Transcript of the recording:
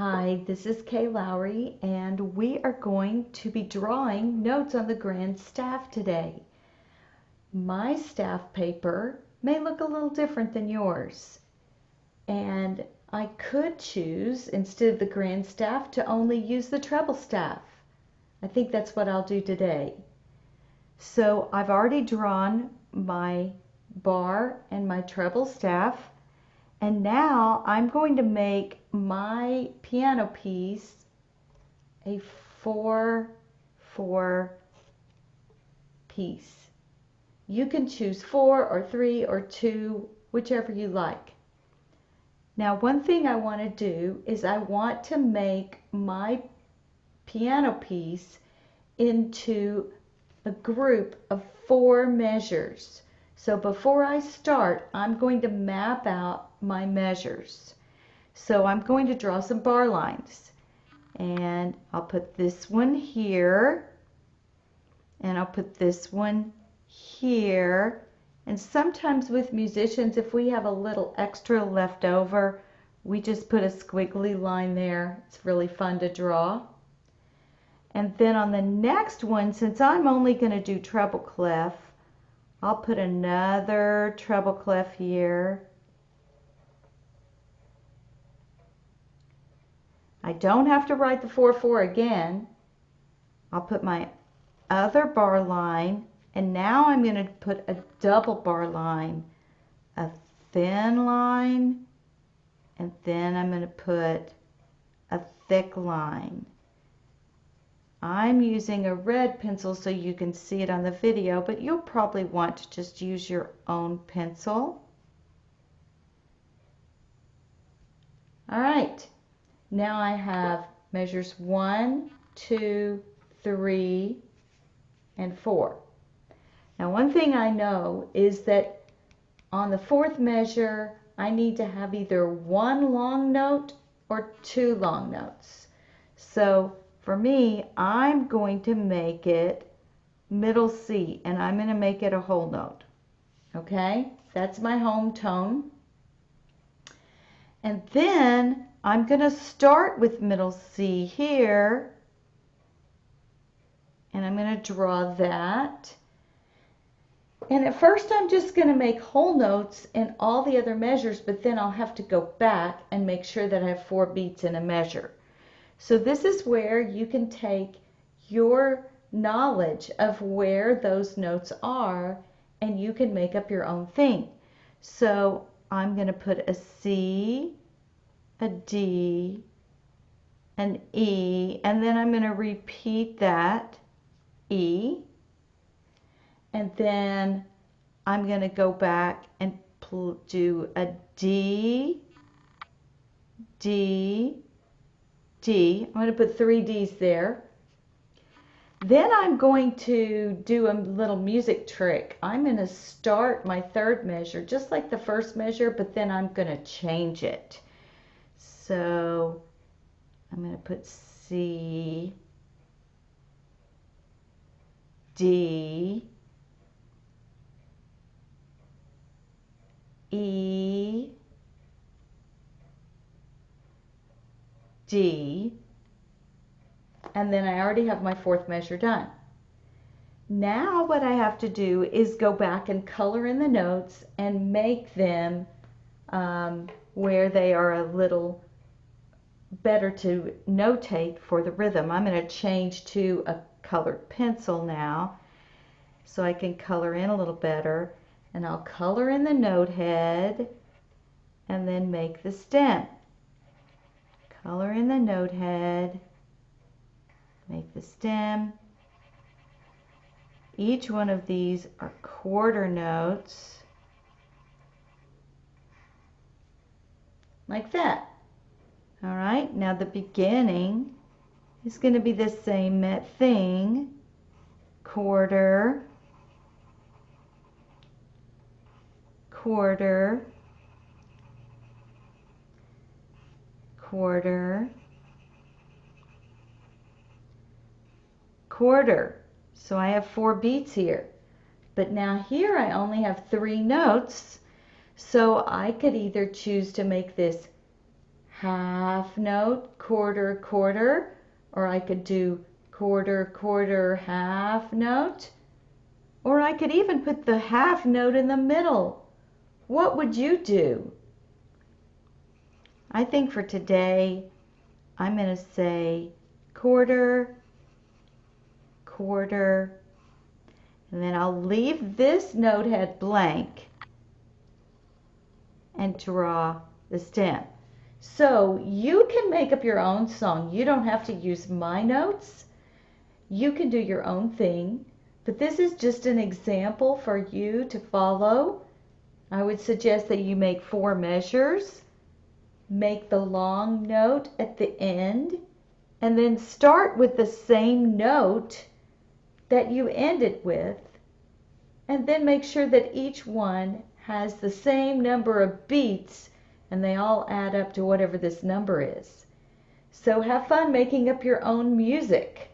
Hi, this is Kay Lowry, and we are going to be drawing notes on the grand staff today. My staff paper may look a little different than yours, and I could choose, instead of the grand staff, to only use the treble staff. I think that's what I'll do today. So I've already drawn my bar and my treble staff. And now I'm going to make my piano piece a 4-4 piece. You can choose 4 or 3 or 2, whichever you like. Now, one thing I want to do is I want to make my piano piece into a group of 4 measures. So before I start, I'm going to map out my measures. So I'm going to draw some bar lines, and I'll put this one here, and I'll put this one here. And sometimes with musicians, if we have a little extra left over, we just put a squiggly line there. It's really fun to draw. And then on the next one, since I'm only going to do treble clef, I'll put another treble clef here. I don't have to write the 4-4 again. I'll put my other bar line, and now I'm going to put a double bar line, a thin line, and then I'm going to put a thick line. I'm using a red pencil so you can see it on the video, but you'll probably want to just use your own pencil. All right, now I have measures 1, 2, 3, and 4. Now, one thing I know is that on the 4th measure, I need to have either 1 long note or 2 long notes. So for me, I'm going to make it middle C, and I'm going to make it a whole note. Okay, that's my home tone. And then I'm going to start with middle C here, and I'm going to draw that. And at first I'm just going to make whole notes in all the other measures, but then I'll have to go back and make sure that I have 4 beats in a measure. So this is where you can take your knowledge of where those notes are, and you can make up your own thing. So I'm going to put a C, a D, an E, and then I'm going to repeat that, E, and then I'm going to go back and do a D, D, D. I'm going to put 3 Ds there. Then I'm going to do a little music trick. I'm going to start my 3rd measure just like the 1st measure, but then I'm going to change it. So I'm going to put C, D, E, D, and then I already have my 4th measure done. Now what I have to do is go back and color in the notes and make them where they are a little better to notate for the rhythm. I'm going to change to a colored pencil now so I can color in a little better, and I'll color in the note head and then make the stem. Color in the note head, make the stem. Each one of these are quarter notes, like that. All right, now the beginning is going to be the same thing. Quarter, quarter, quarter, quarter. So I have 4 beats here. But now here I only have 3 notes, so I could either choose to make this half note, quarter, quarter, or I could do quarter, quarter, half note, or I could even put the half note in the middle. What would you do? I think for today, I'm going to say quarter, quarter, and then I'll leave this note head blank and draw the stem. So you can make up your own song. You don't have to use my notes. You can do your own thing, but this is just an example for you to follow. I would suggest that you make 4 measures, make the long note at the end, and then start with the same note that you ended with, and then make sure that each one has the same number of beats and they all add up to whatever this number is. So have fun making up your own music.